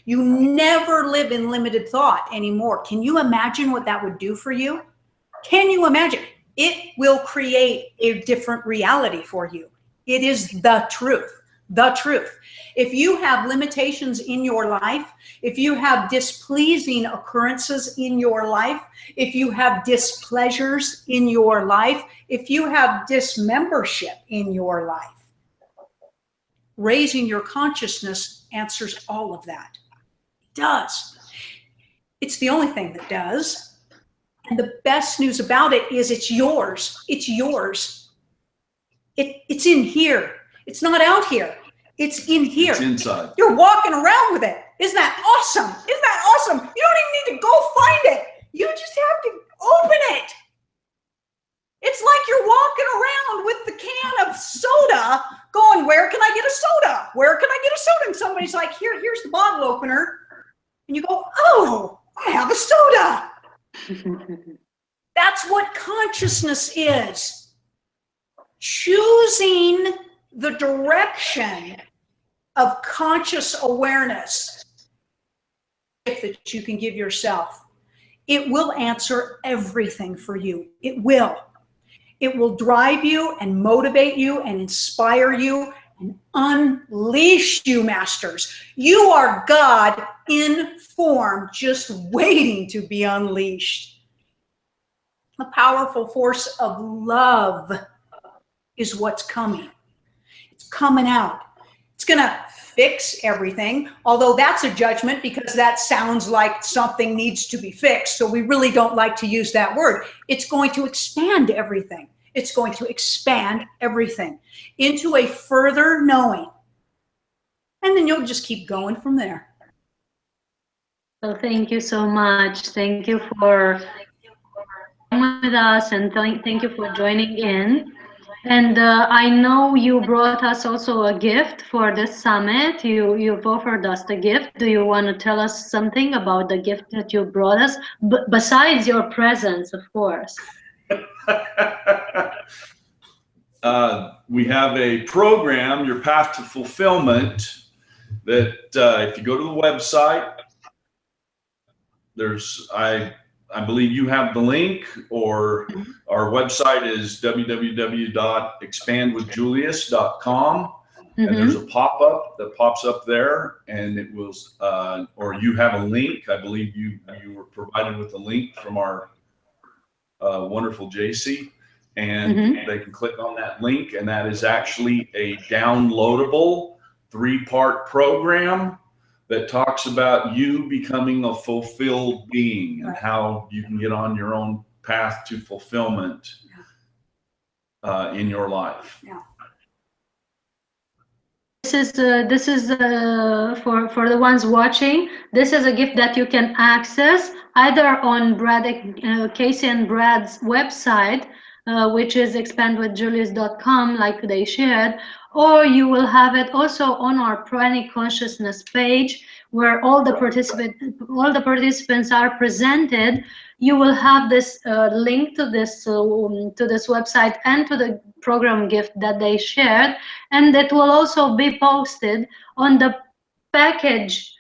You never live in limited thought anymore. Can you imagine what that would do for you? Can you imagine? It will create a different reality for you. It is the truth, the truth. If you have limitations in your life, if you have displeasing occurrences in your life, if you have displeasures in your life, if you have dismembership in your life, raising your consciousness answers all of that. It does. It's the only thing that does. And the best news about it is it's yours. It's yours. It's in here. It's not out here. It's in here. It's inside. You're walking around with it. Isn't that awesome? Isn't that awesome? You don't even need to go find it. You just have to open it. It's like you're walking around with the can of soda going, where can I get a soda? Where can I get a soda? And somebody's like, here's the bottle opener. And you go, oh, I have a soda. That's what consciousness is. Choosing the direction of conscious awareness that you can give yourself. It will answer everything for you. It will. It will drive you and motivate you and inspire you and unleash you, masters. You are God in form, just waiting to be unleashed. A powerful force of love is what's coming. It's coming out. It's going to fix everything, although that's a judgment because that sounds like something needs to be fixed. So we really don't like to use that word. It's going to expand everything. It's going to expand everything into a further knowing. And then you'll just keep going from there. So thank you so much. Thank you for being with us, and thank you for joining in. And I know you brought us also a gift for this summit. You've offered us the gift. Do you want to tell us something about the gift that you brought us, besides your presence, of course? We have a program, Your Path to Fulfillment, that if you go to the website, there's, I believe you have the link, or our website is www.expandwithjulius.com. And there's a pop-up that pops up there, and it will, or you have a link. I believe you were provided with a link from our wonderful JC, and they can click on that link, and that is actually a downloadable 3-part program that talks about you becoming a fulfilled being and how you can get on your own path to fulfillment in your life. This is for the ones watching. This is a gift that you can access either on Kasey and Brad's website, which is expandwithjulius.com, like they shared, or you will have it also on our Pranic consciousness page, where all the participants are presented. You will have this link to this website and to the program gift that they shared, and that will also be posted on the package,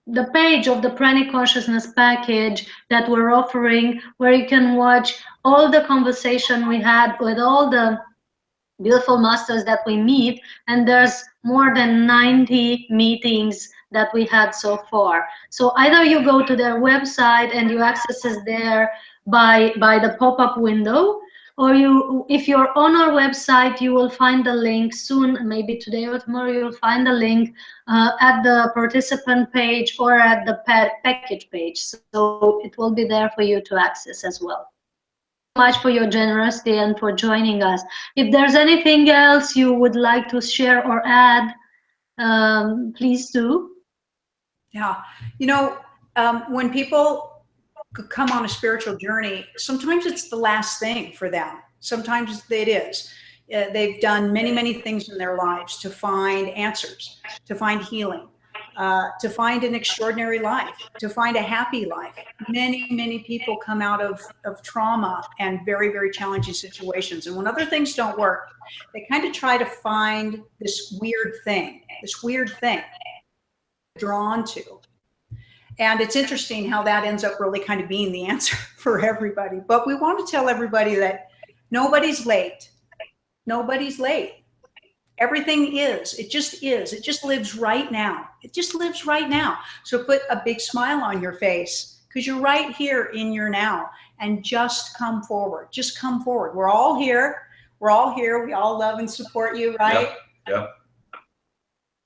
the page of the Pranic Consciousness package that we're offering, where you can watch all the conversation we had with all the beautiful masters that we meet. And there's more than 90 meetings that we had so far. So either you go to their website and you access it there by the pop-up window, or if you're on our website, you will find the link soon, maybe today or tomorrow. You'll find the link at the participant page or at the package page. So it will be there for you to access as well. Much for your generosity and for joining us. If there's anything else you would like to share or add, please do. Yeah, you know, when people come on a spiritual journey, sometimes it's the last thing for them. Sometimes it is. They've done many things in their lives to find answers, to find healing, to find an extraordinary life, to find a happy life. Many people come out of trauma and very challenging situations. And when other things don't work, they kind of try to find this weird thing drawn to. And it's interesting how that ends up really kind of being the answer for everybody. But we want to tell everybody that nobody's late. Nobody's late. Everything is. It just is. It just lives right now. It just lives right now. So put a big smile on your face, because you're right here in your now, and just come forward. Just come forward. We're all here. We're all here. We all love and support you, right? Yep.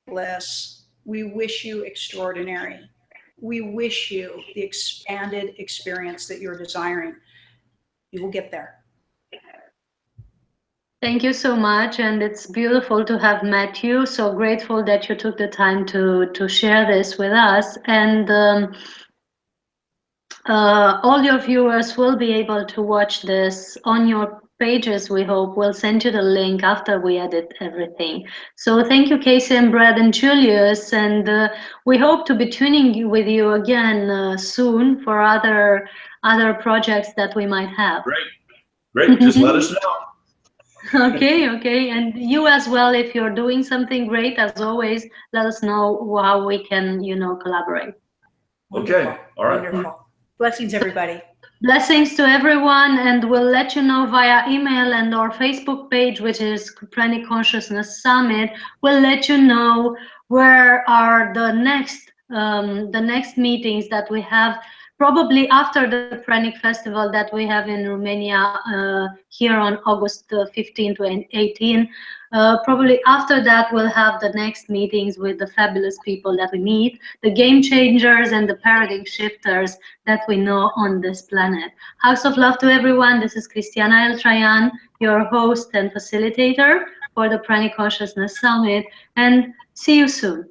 Bless. We wish you extraordinary. We wish you the expanded experience that you're desiring. You will get there. Thank you so much, and it's beautiful to have met you. So grateful that you took the time to share this with us. And all your viewers will be able to watch this on your pages, we hope. We'll send you the link after we edit everything. So thank you, Kasey and Brad and Julius, and we hope to be tuning with you again soon for other projects that we might have. Great. Just let us know. Okay, and you as well. If you're doing something great, as always, let us know how we can, collaborate. Wonderful. Okay, all right. Wonderful. Blessings, everybody. Blessings to everyone, and we'll let you know via email and our Facebook page, which is Pranic Consciousness Summit. We'll let you know where are the next meetings that we have, probably after the Pranic Festival that we have in Romania here on August 15 to 18. Probably after that, we'll have the next meetings with the fabulous people that we meet, the game changers and the paradigm shifters that we know on this planet. Hugs of love to everyone. This is CRISTIANA ELTRAYAN, your host and facilitator for the Pranic Consciousness Summit, and see you soon.